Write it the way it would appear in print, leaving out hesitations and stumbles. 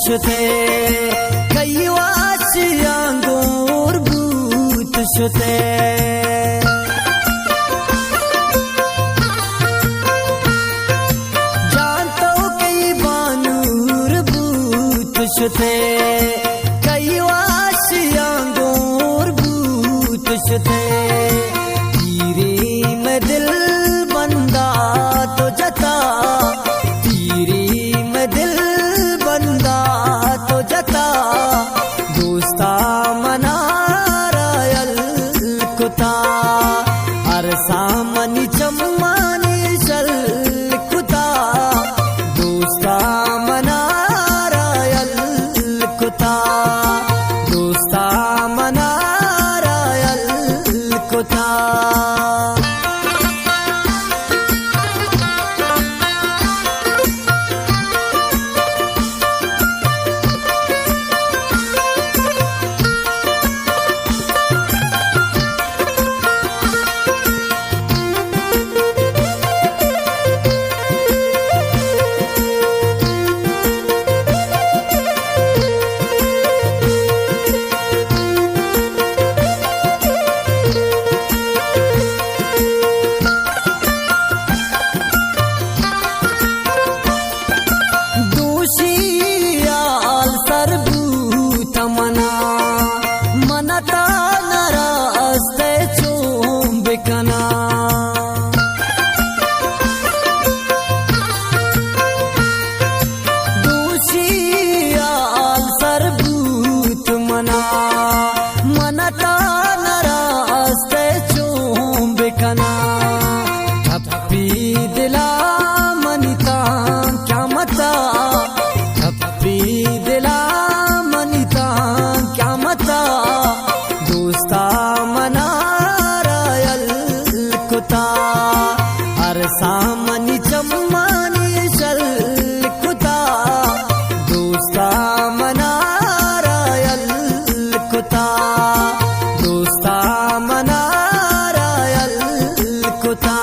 शुते कई वाशियांगोर भूत शुते जानतो कई बानूर भूत शुते कई वाशियांगोर भूत शुते तीरे में दिल बंदा तो जता तीरे में दिल बंदा तो जता दोस्ता मना रायल कुता अरसा मनी चम्मानी शल कुता दोस्ता मना रायल कुता दोस्ता मना रायल कुता सामनी चम्मानी शल कुता दोस्ता मना रायल कुता दोस्ता मना रायल कुता।